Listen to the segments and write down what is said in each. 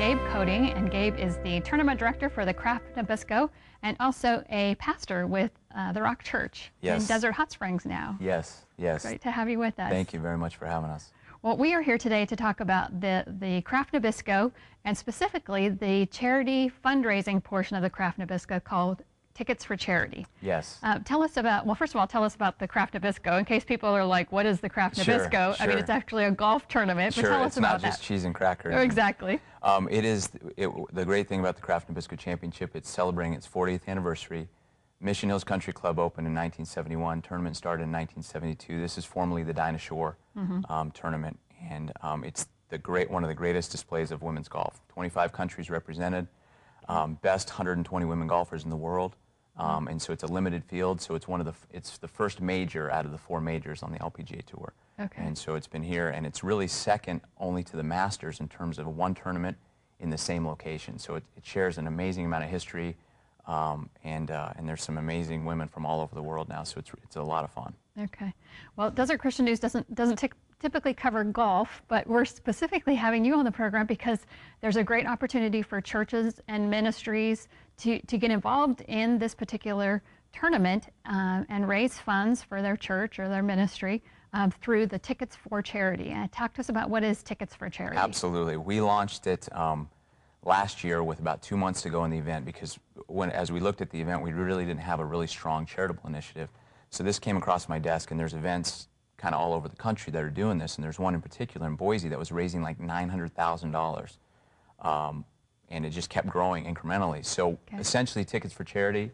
Gabe Coding, and Gabe is the tournament director for the Kraft Nabisco and also a pastor with the Rock Church in Desert Hot Springs now. Yes, yes. Great to have you with us. Thank you very much for having us. Well, we are here today to talk about the Kraft Nabisco and specifically the charity fundraising portion of the Kraft Nabisco called Tickets for Charity. Yes. Tell us about, well, first of all, tell us about the Kraft Nabisco in case people are like, what is the Kraft Nabisco? Sure. I mean, it's actually a golf tournament, but tell us about that. It's not just cheese and crackers. Oh, exactly. The great thing about the Kraft Nabisco Championship, it's celebrating its 40th anniversary. Mission Hills Country Club opened in 1971. Tournament started in 1972. This is formerly the Dinah Shore tournament, and it's one of the greatest displays of women's golf. 25 countries represented, best 120 women golfers in the world. And so it's a limited field, so it's the first major out of the 4 majors on the LPGA Tour. Okay. And so it's been here, and it's really second only to the Masters in terms of one tournament in the same location. So it shares an amazing amount of history, and there's some amazing women from all over the world now, so it's a lot of fun. Okay. Well, Desert Christian News doesn't typically cover golf, but we're specifically having you on the program because there's a great opportunity for churches and ministries to get involved in this particular tournament and raise funds for their church or their ministry through the Tickets for Charity. And talk to us about what is Tickets for Charity. Absolutely. We launched it last year with about 2 months to go in the event because as we looked at the event, we really didn't have a really strong charitable initiative. So this came across my desk, and there's events kind of all over the country that are doing this, and there's one in particular in Boise that was raising like $900,000, and it just kept growing incrementally. So essentially, Tickets for Charity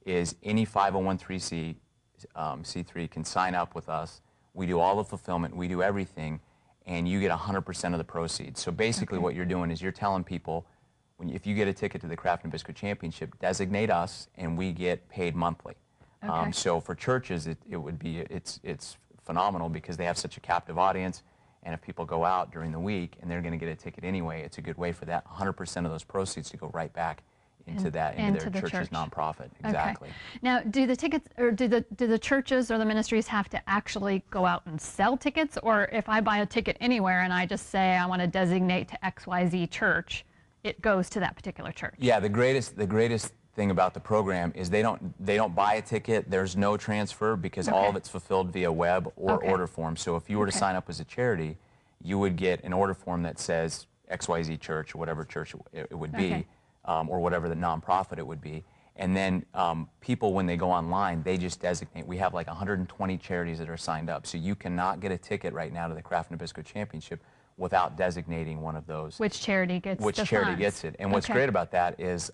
is any 501c3 can sign up with us. We do all the fulfillment, we do everything, and you get 100% of the proceeds. So basically what you're doing is you're telling people, if you get a ticket to the Kraft Nabisco Championship, designate us, and we get paid monthly. So for churches, it's phenomenal because they have such a captive audience, and if people go out during the week and they're going to get a ticket anyway, it's a good way for that 100% of those proceeds to go right back into their church's nonprofit. Exactly. Okay. Now, do the tickets, or do the churches or the ministries have to actually go out and sell tickets, or if I buy a ticket anywhere and I just say I want to designate to XYZ church, it goes to that particular church? Yeah, the greatest thing about the program is they don't buy a ticket. There's no transfer because all of it's fulfilled via web or order form. So if you were to sign up as a charity, you would get an order form that says XYZ church or whatever church it would be, or whatever the nonprofit it would be. And then people, when they go online, they just designate. We have like 120 charities that are signed up. So you cannot get a ticket right now to the Kraft Nabisco Championship without designating one of those. Which charity gets the funds. Gets it. And what's great about that is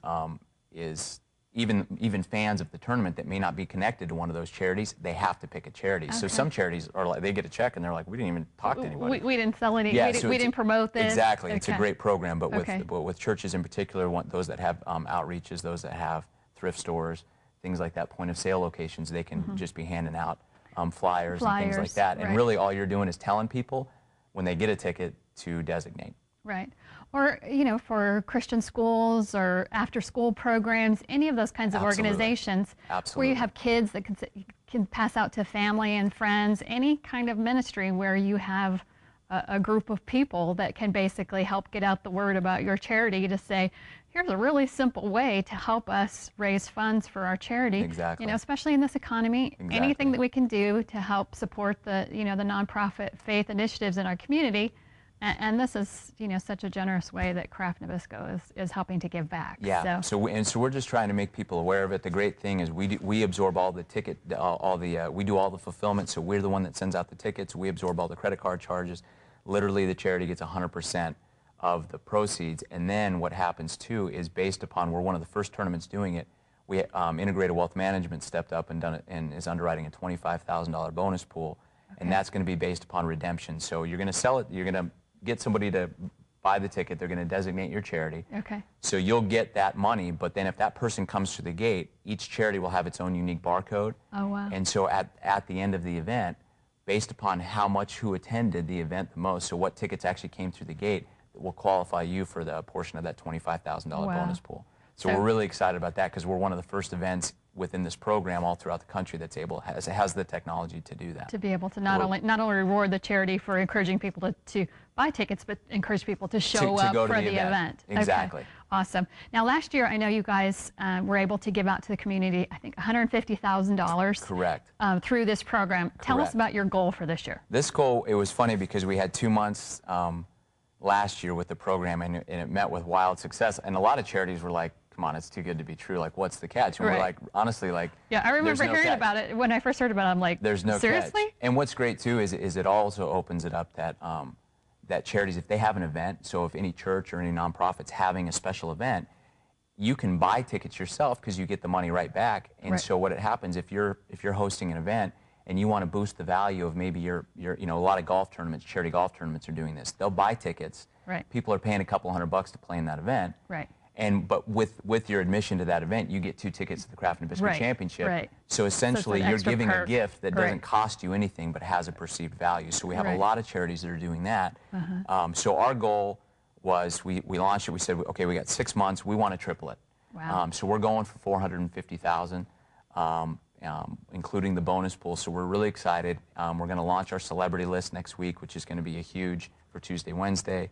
even fans of the tournament that may not be connected to one of those charities, they have to pick a charity. So some charities are like, they get a check and they're like, we didn't even talk to anybody. We didn't sell any, we didn't promote this. Exactly. It's a great program, but with churches in particular, those that have outreaches, those that have thrift stores, things like that, point of sale locations, they can just be handing out flyers and things like that. And really all you're doing is telling people when they get a ticket to designate. Right. Or, for Christian schools or after-school programs, any of those kinds of organizations where you have kids that can pass out to family and friends, any kind of ministry where you have a group of people that can basically help get out the word about your charity to say, here's a really simple way to help us raise funds for our charity. Exactly. Especially in this economy, anything that we can do to help support the, the nonprofit faith initiatives in our community. And this is, such a generous way that Kraft Nabisco is helping to give back. Yeah. So we're just trying to make people aware of it. The great thing is we absorb all the ticket, we do all the fulfillment. So we're the one that sends out the tickets. We absorb all the credit card charges. Literally, the charity gets 100% of the proceeds. And then what happens too is based upon, we're one of the first tournaments doing it. We Integrated Wealth Management stepped up and done it and is underwriting a $25,000 bonus pool, and that's going to be based upon redemption. So you're going to sell it. You're going to get somebody to buy the ticket. They're going to designate your charity. So you'll get that money, but then if that person comes to the gate, each charity will have its own unique barcode. And so at the end of the event, based upon who attended the event the most, so what tickets actually came through the gate, will qualify you for the portion of that $25,000 bonus pool. So we're really excited about that because we're one of the first events within this program all throughout the country that's has the technology to do that. To be able to not only reward the charity for encouraging people to buy tickets, but encourage people to show up for the event. Exactly. Okay. Awesome. Now, last year, I know you guys were able to give out to the community, I think, $150,000. Correct. Through this program. Correct. Tell us about your goal for this year. This goal, it was funny because we had 2 months last year with the program, and it met with wild success. And a lot of charities were like, come on, it's too good to be true. Like, what's the catch? And we're like, honestly, like, yeah, I remember hearing about it when I first heard about it. I'm like, there's no seriously? Catch. And what's great too is it also opens it up that that charities, if they have an event, so if any church or any nonprofit's having a special event, you can buy tickets yourself because you get the money right back. And so what happens if you're hosting an event and you want to boost the value of maybe your a lot of golf tournaments, charity golf tournaments are doing this. They'll buy tickets. Right. People are paying a couple $100 to play in that event. Right. But with your admission to that event, you get 2 tickets to the Kraft Nabisco Championship. Right. So essentially, you're giving a gift that doesn't Right. cost you anything, but has a perceived value. So we have a lot of charities that are doing that. So our goal was we launched it. We said, okay, we got 6 months. We want to triple it. Wow. So we're going for $450,000, including the bonus pool. So we're really excited. We're going to launch our celebrity list next week, which is going to be a huge for Tuesday, Wednesday,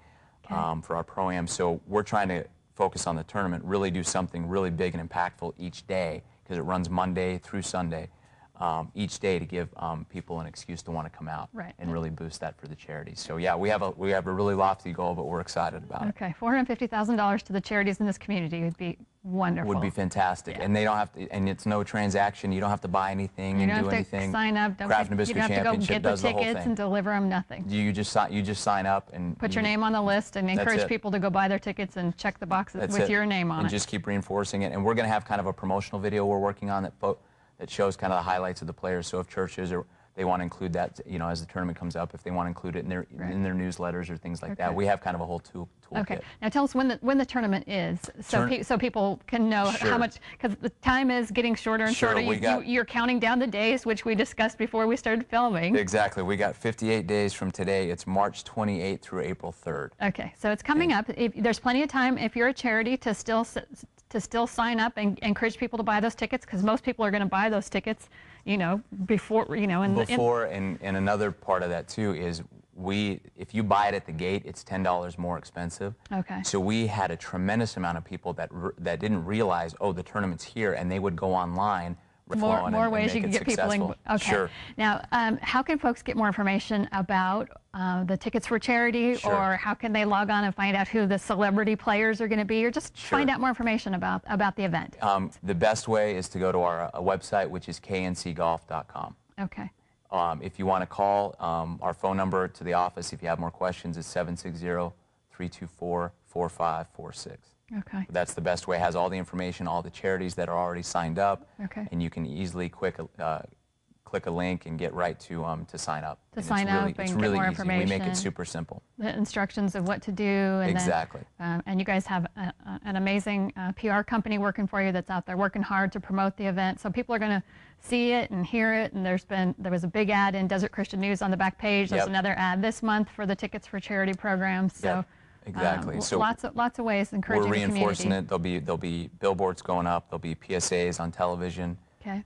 for our Pro-Am. So we're trying to focus on the tournament, really do something really big and impactful each day, because it runs Monday through Sunday, each day, to give people an excuse to want to come out and really boost that for the charities. So yeah, we have a really lofty goal, but we're excited about it. Okay, $450,000 to the charities in this community would be wonderful. Would be fantastic, and they don't have to, and it's no transaction. You don't have to buy anything and do anything. You don't have to sign up. Kraft Nabisco you don't have to go get the tickets and deliver them. Nothing. You just sign up and put your name on the list and encourage people to go buy their tickets and check the boxes with your name on it. And just keep reinforcing it. And we're going to have kind of a promotional video we're working on that shows kind of the highlights of the players. So if churches they want to include that, as the tournament comes up, if they want to include it in their newsletters or things like that, we have kind of a whole toolkit. Okay. Now tell us when the tournament is, so people can know how much, because the time is getting shorter and shorter. You're counting down the days, which we discussed before we started filming. Exactly. We got 58 days from today. It's March 28th through April 3rd. Okay. So it's coming up. There's plenty of time if you're a charity to still sign up and encourage people to buy those tickets, because most people are going to buy those tickets, before, and another part of that too is if you buy it at the gate, it's $10 more expensive. Okay. So we had a tremendous amount of people that didn't realize, oh, the tournament's here, and they would go online. More ways you can get people in. Okay. Sure. Now, how can folks get more information about the Tickets for Charity, or how can they log on and find out who the celebrity players are going to be, or just find out more information about the event? The best way is to go to our website, which is kncgolf.com. Okay. If you want to call, our phone number to the office, if you have more questions, is 760-324-4546. Okay. That's the best way. It has all the information, all the charities that are already signed up, and you can easily click a link and get right to sign up. And get more information. We make it super simple. The instructions of what to do. And exactly. And you guys have an amazing PR company working for you that's out there working hard to promote the event. So people are going to see it and hear it. And there was a big ad in Desert Christian News on the back page. There's another ad this month for the Tickets for Charity program. So. Exactly. So lots of ways encouraging the community. We're reinforcing it. There'll be billboards going up. There'll be PSAs on television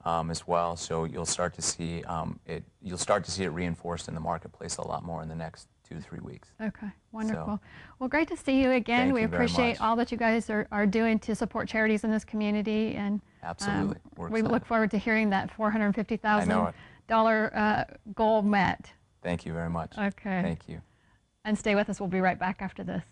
as well. So you'll start to see it. You'll start to see it reinforced in the marketplace a lot more in the next 2 to 3 weeks. Okay. Wonderful. Well, great to see you again. We appreciate all that you guys are doing to support charities in this community, and absolutely, we look forward to hearing that $450,000 goal met. Thank you very much. Okay. Thank you. And stay with us. We'll be right back after this.